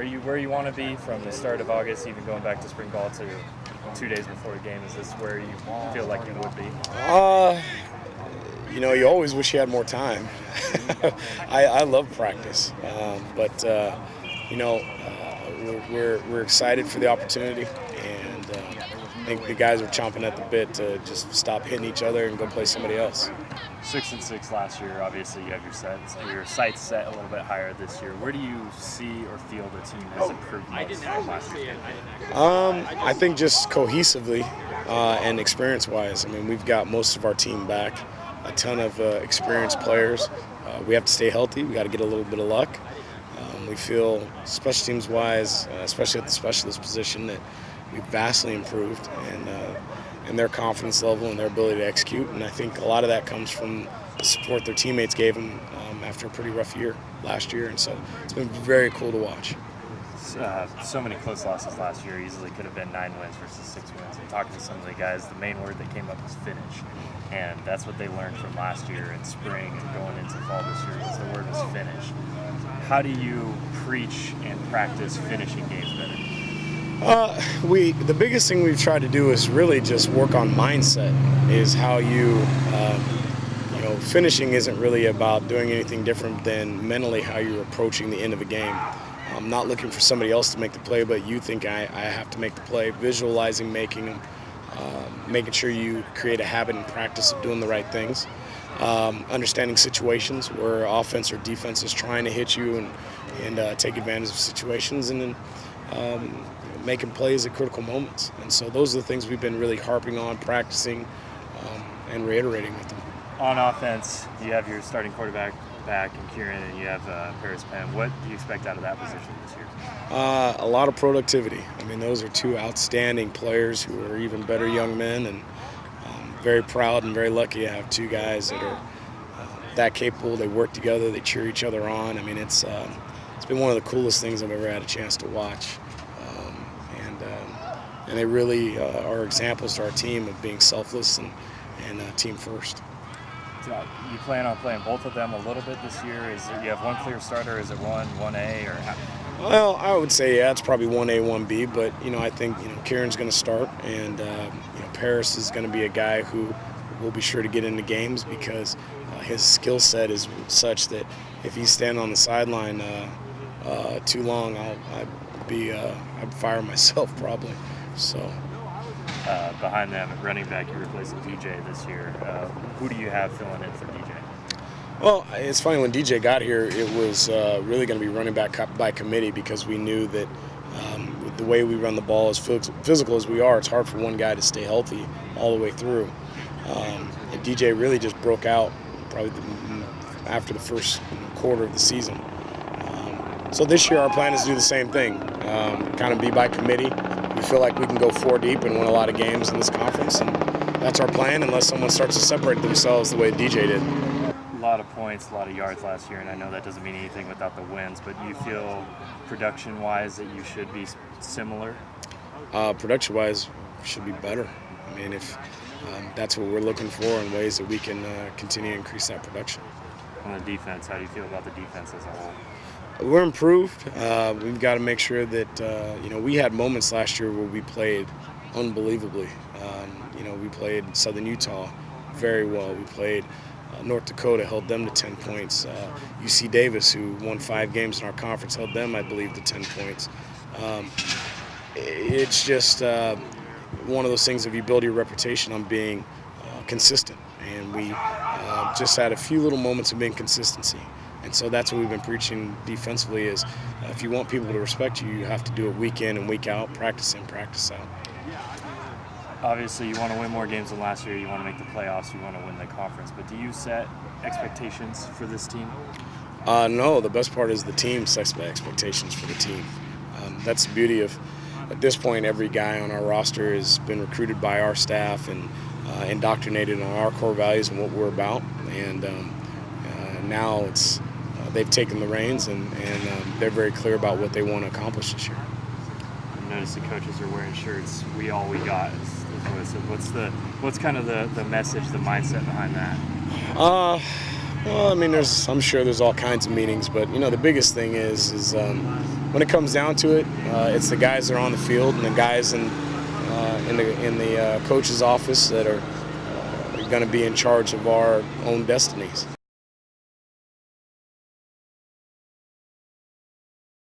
Are you where you want to be from the start of August, even going back to spring ball to 2 days before the game? Is this where you feel like you would be? You always wish you had more time. I love practice, but we're excited for the opportunity, and I think the guys are chomping at the bit to just stop hitting each other and go play somebody else. 6-6 last year. Obviously, you have your sights set a little bit higher this year. Where do you see or feel the team has improved most from last year? I think just cohesively and experience-wise. I mean, we've got most of our team back, a ton of experienced players. We have to stay healthy. We got to get a little bit of luck. We feel special teams-wise, especially at the specialist position, that we've vastly improved and their confidence level and their ability to execute. And I think a lot of that comes from the support their teammates gave them after a pretty rough year last year. And so it's been very cool to watch. So many close losses last year. Easily could have been 9 wins versus 6 wins. And talking to some of the guys, the main word that came up was finish. And that's what they learned from last year in spring and going into fall this year was the word was finish. How do you preach and practice finishing games better? The biggest thing we've tried to do is really just work on mindset. Is how finishing isn't really about doing anything different than mentally how you're approaching the end of a game. I'm not looking for somebody else to make the play, but you think I have to make the play. Visualizing making them, making sure you create a habit and practice of doing the right things. Understanding situations where offense or defense is trying to hit you and take advantage of situations, and then making plays at critical moments. And so those are the things we've been really harping on, practicing, and reiterating with them. On offense, you have your starting quarterback back in Kieran, and you have Paris Penn. What do you expect out of that position this year? A lot of productivity. I mean, those are two outstanding players who are even better young men, and very proud and very lucky to have two guys that are that capable. They work together. They cheer each other on. I mean, it's been one of the coolest things I've ever had a chance to watch. And they really are examples to our team of being selfless and team first. You plan on playing both of them a little bit this year? You have one clear starter? Is it 1A, or how? Well, I would say it's probably 1A, 1B, but I think Kieran's going to start, and Paris is going to be a guy who will be sure to get into games because his skill set is such that if he's standing on the sideline too long, I'd fire myself probably. So. Behind them at running back, you replaced DJ this year. Who do you have filling in for DJ? Well, it's funny, when DJ got here, it was really going to be running back by committee because we knew that with the way we run the ball, as physical as we are, it's hard for one guy to stay healthy all the way through. And DJ really just broke out probably after the first quarter of the season. So this year our plan is to do the same thing, kind of be by committee. We feel like we can go 4 deep and win a lot of games in this conference, and that's our plan unless someone starts to separate themselves the way DJ did. A lot of points, a lot of yards last year, and I know that doesn't mean anything without the wins, but do you feel production-wise that you should be similar? Production-wise, we should be better. I mean, if that's what we're looking for in ways that we can continue to increase that production. On the defense, how do you feel about the defense as a whole? We're improved. We've got to make sure that, we had moments last year where we played unbelievably. We played Southern Utah very well. We played North Dakota, held them to 10 points. UC Davis, who won 5 games in our conference, held them, I believe, to 10 points. It's just one of those things of you build your reputation on being consistent. And we just had a few little moments of inconsistency. And so that's what we've been preaching defensively is if you want people to respect you, you have to do it week in and week out, practice in, practice out. Obviously, you want to win more games than last year. You want to make the playoffs. You want to win the conference. But do you set expectations for this team? No, the best part is the team sets the expectations for the team. That's the beauty of, at this point, every guy on our roster has been recruited by our staff and indoctrinated on our core values and what we're about. And now it's they've taken the reins and they're very clear about what they want to accomplish this year. I noticed the coaches are wearing shirts. We all we got is what it said. What's kind of the message, the mindset behind that? Well, I mean, I'm sure there's all kinds of meetings, but the biggest thing is when it comes down to it, it's the guys that are on the field and the guys in the coach's office that are going to be in charge of our own destinies.